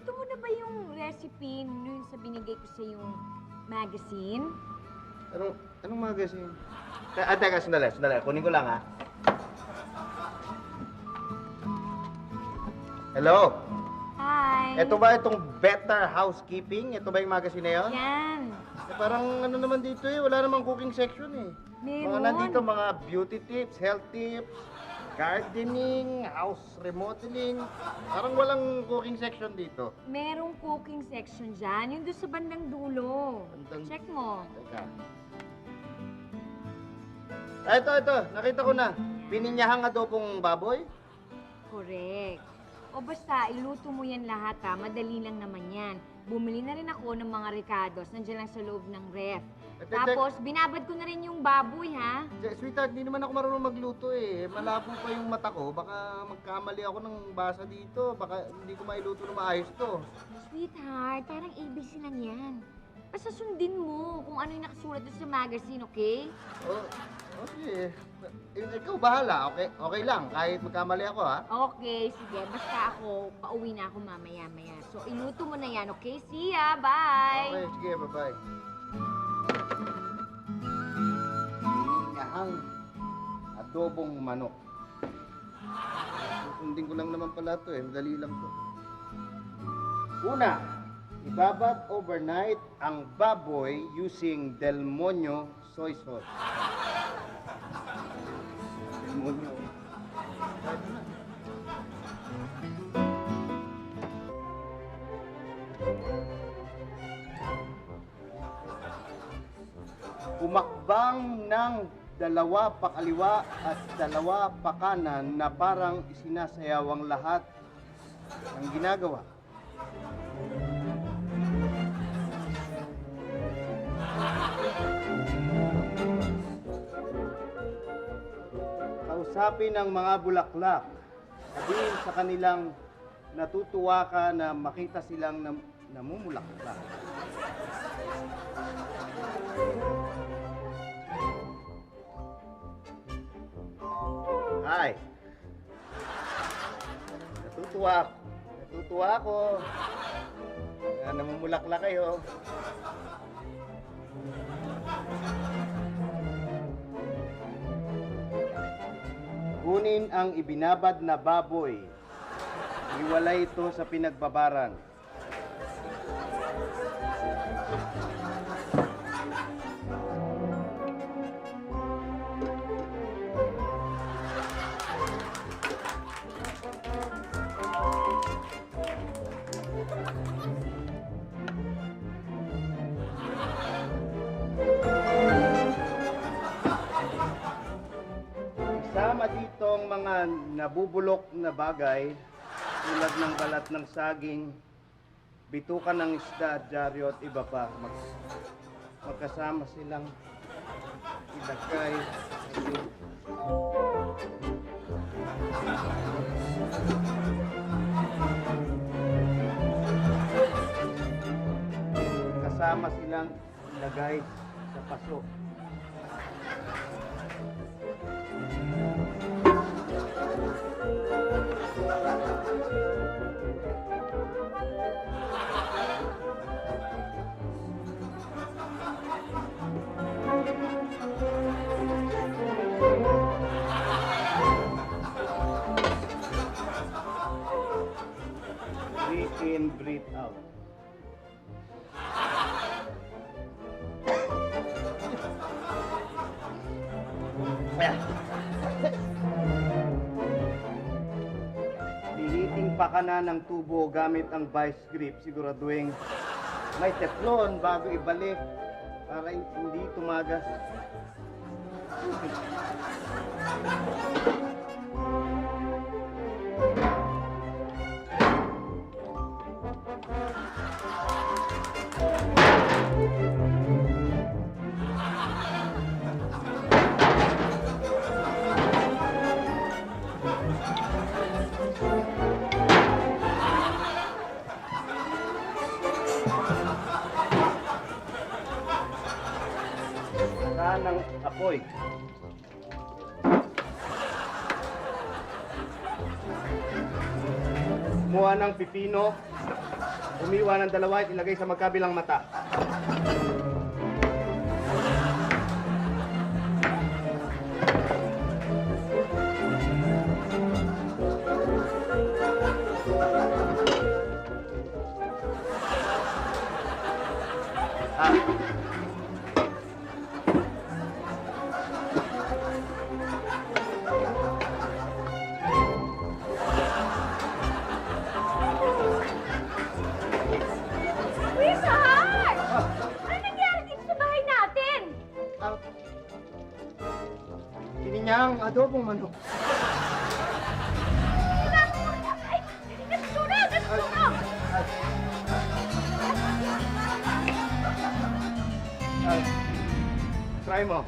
Niluto mo na ba yung recipe nun sa binigay ko sa yung magazine? Anong magazine? Teka, sandali. Kunin ko lang, ha? Hello? Hi! Ito ba itong Better Housekeeping? Ito ba yung magazine na yun? Yan. Parang ano naman dito eh, wala namang cooking section eh. Meron. Mga nandito, mga beauty tips, health tips, gardening, house remodeling. Parang walang cooking section dito. Merong cooking section dyan. Yung doon sa bandang dulo. Check mo. Teka. Ito. Nakita ko na. Pininyahang adobong baboy. Correct. O basta, iluto mo yan lahat ha. Madali lang naman yan. Bumili na rin ako ng mga ricados. Nandiyan lang sa loob ng ref. Tapos, binabad ko na rin yung baboy ha. Sweetheart, hindi naman ako marunong magluto eh. Malabo pa yung mata ko. Baka magkamali ako ng basa dito. Baka hindi ko mailuto na maayos to. Sweetheart, parang ABC lang yan. Basta sundin mo kung ano yung nakasulat doon sa magazine, okay? Okay. Ikaw bahala, okay? Okay lang, kahit magkamali ako, ha? Okay, sige. Basta ako, pauwi na ako mamaya-maya. So, iluto mo na yan, okay? See ya! Bye! Okay, sige, bye-bye. Pinihang adobong manok. Susundin ko lang naman pala to eh, madali lang to. Una, ibabad overnight ang baboy using Del Monte soy sauce. Del Monte. Umakbang ng dalawa pakaliwa at dalawa pakanan na parang isinasayaw ang lahat ng ginagawa. Kausapin ang mga bulaklak. Sabihin sa kanilang natutuwa ka na makita silang namumulaklak. Hi. Natutuwa ako. Namumulaklak kayo. Kunin ang ibinabad na baboy. Iwalay ito sa pinagbabaran. Isama dito ang mga nabubulok na bagay tulad ng balat ng saging, bitukan ng isda, dyaryo at iba pa. Magkasama silang ilagay. Kasama silang ilagay sa paso. Breathe in, breathe out. Lihiting pakanan ng tubo gamit ang vice grip. Siguraduhin may teflon bago ibalik para hindi tumagas. Saan ang apoy? Kumuha ng pipino Umiwa ng dalawa at ilagay sa magkabilang mata. Ah. Richard! Ano nangyari dito sa bahay natin? Ah, Pininyang adobong manok. Ay, nasusunog! Nasusunog! Try mo.